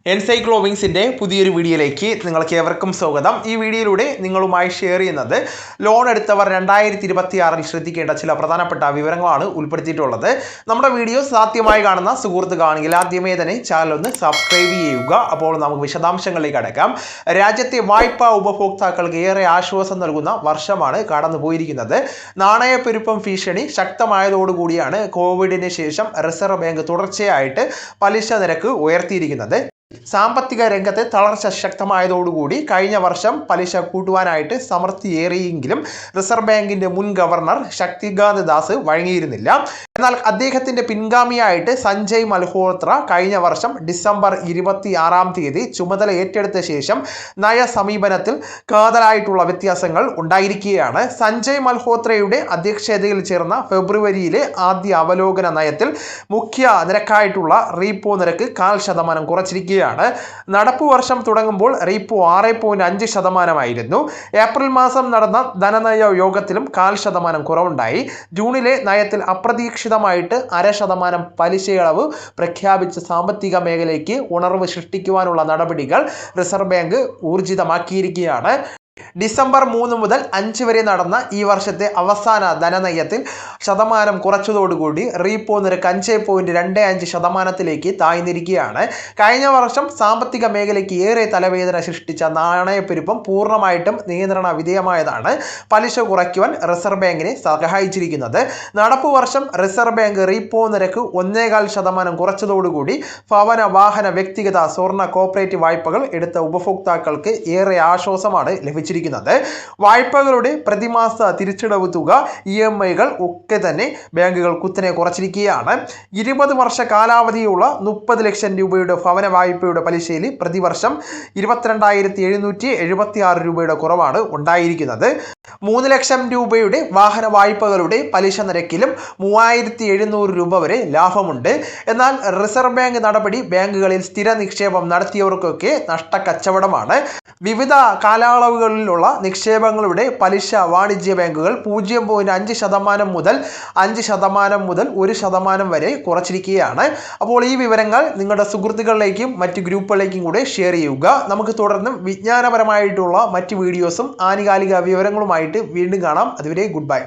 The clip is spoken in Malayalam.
എൻസൈക്ലോവിങ്സിൻ്റെ പുതിയൊരു വീഡിയോയിലേക്ക് നിങ്ങൾക്ക് ഏവർക്കും സ്വാഗതം. ഈ വീഡിയോയിലൂടെ നിങ്ങളുമായി ഷെയർ ചെയ്യുന്നത് ലോൺ എടുത്തവർ 2026 ശ്രദ്ധിക്കേണ്ട ചില പ്രധാനപ്പെട്ട വിവരങ്ങളാണ് ഉൾപ്പെടുത്തിയിട്ടുള്ളത്. നമ്മുടെ വീഡിയോ സാധ്യമായി കാണുന്ന സുഹൃത്തുക്കളാണെങ്കിൽ ആദ്യമേ തന്നെ ചാനൽ ഒന്ന് സബ്സ്ക്രൈബ് ചെയ്യുക. അപ്പോൾ നമുക്ക് വിശദാംശങ്ങളിലേക്ക് അടക്കാം. രാജ്യത്തെ വായ്പാ ഉപഭോക്താക്കൾക്ക് ഏറെ ആശ്വാസം നൽകുന്ന വർഷമാണ് കടന്നു പോയിരിക്കുന്നത്. നാണയപ്പെരുപ്പം ഭീഷണി ശക്തമായതോടുകൂടിയാണ് കോവിഡിന് ശേഷം റിസർവ് ബാങ്ക് തുടർച്ചയായിട്ട് പലിശ നിരക്ക് ഉയർത്തിയിരിക്കുന്നത്. സാമ്പത്തിക രംഗത്തെ തളർച്ച ശക്തമായതോടുകൂടി കഴിഞ്ഞ വർഷം പലിശ കൂട്ടുവാനായിട്ട് സമർത്ഥിയേറിയെങ്കിലും റിസർവ് ബാങ്കിന്റെ മുൻ ഗവർണർ ശക്തികാന്ത ദാസ് വഴങ്ങിയിരുന്നില്ല. എന്നാൽ അദ്ദേഹത്തിന്റെ പിൻഗാമിയായിട്ട് സഞ്ജയ് മൽഹോത്ര കഴിഞ്ഞ വർഷം ഡിസംബർ 26 ചുമതല ഏറ്റെടുത്ത ശേഷം നയ സമീപനത്തിൽ കാതലായിട്ടുള്ള വ്യത്യാസങ്ങൾ ഉണ്ടായിരിക്കുകയാണ്. സഞ്ജയ് മൽഹോത്രയുടെ അധ്യക്ഷതയിൽ ചേർന്ന ഫെബ്രുവരിയിലെ ആദ്യ അവലോകന നയത്തിൽ മുഖ്യ നിരക്കായിട്ടുള്ള റീപ്പോ നിരക്ക് 0.5% കുറച്ചിരിക്കുകയാണ്. നടപ്പു വർഷം തുടങ്ങുമ്പോൾ റീപ്പോ 6.5% ഏപ്രിൽ മാസം നടന്ന ധനനയ യോഗത്തിലും 0.5% കുറവുണ്ടായി. ജൂണിലെ നയത്തിൽ അപ്രതീക്ഷിതമായിട്ട് 0.5% പലിശയളവ് പ്രഖ്യാപിച്ച് സാമ്പത്തിക മേഖലയ്ക്ക് ഉണർവ് സൃഷ്ടിക്കുവാനുള്ള നടപടികൾ റിസർവ് ബാങ്ക് ഊർജിതമാക്കിയിരിക്കുകയാണ്. ഡിസംബർ 3 മുതൽ 5 വരെ നടന്ന ഈ വർഷത്തെ അവസാന ധനനയത്തിൽ ശതമാനം കുറച്ചതോടുകൂടി റീപ്പോ നിരക്ക് 5.25% താഴ്ന്നിരിക്കുകയാണ്. കഴിഞ്ഞ വർഷം സാമ്പത്തിക മേഖലയ്ക്ക് ഏറെ തലവേദന സൃഷ്ടിച്ച നാണയപ്പെരുപ്പം പൂർണ്ണമായിട്ടും നിയന്ത്രണ വിധേയമായതാണ് പലിശ കുറയ്ക്കുവാൻ റിസർവ് ബാങ്കിനെ സഹായിച്ചിരിക്കുന്നത്. നടപ്പു വർഷം റിസർവ് ബാങ്ക് റീപ്പോ നിരക്ക് 1.25% കുറച്ചതോടുകൂടി ഭവന, വാഹന, വ്യക്തിഗത, സ്വർണ്ണ, കോർപ്പറേറ്റ് വായ്പകൾ എടുത്ത ഉപഭോക്താക്കൾക്ക് ഏറെ ആശ്വാസമാണ് ലഭിച്ചത്. വായ്പകളുടെ പ്രതിമാസ തിരിച്ചടവ് തുക EMI-കൾ ഒക്കെ തന്നെ ബാങ്കുകൾ കുത്തനെ കുറച്ചിരിക്കുകയാണ്. 20 വർഷ കാലാവധിയുള്ള 30 ലക്ഷം രൂപയുടെ ഭവന വായ്പയുടെ പലിശയിൽ പ്രതിവർഷം 22,776 രൂപയുടെ കുറവാണ് ഉണ്ടായിരിക്കുന്നത്. 3 ലക്ഷം രൂപയുടെ വാഹന വായ്പകളുടെ പലിശ നിരക്കിലും 3,700 രൂപ വരെ ലാഭമുണ്ട്. എന്നാൽ റിസർവ് ബാങ്ക് നടപടി ബാങ്കുകളിൽ സ്ഥിര നിക്ഷേപം നടത്തിയവർക്കൊക്കെ നഷ്ടക്കച്ചവടമാണ്. വിവിധ കാലയളവുകളിലുള്ള നിക്ഷേപങ്ങളുടെ പലിശ വാണിജ്യ ബാങ്കുകൾ 0.5% മുതൽ 5% മുതൽ 1% വരെ കുറച്ചിരിക്കുകയാണ്. അപ്പോൾ ഈ വിവരങ്ങൾ നിങ്ങളുടെ സുഹൃത്തുക്കളിലേക്കും മറ്റ് ഗ്രൂപ്പുകളിലേക്കും കൂടെ ഷെയർ ചെയ്യുക. നമുക്ക് തുടർന്നും വിജ്ഞാനപരമായിട്ടുള്ള മറ്റ് വീഡിയോസും ആനുകാലിക വിവരങ്ങളുമായിട്ട് വീണ്ടും കാണാം. അതുവരെ ഗുഡ് ബൈ.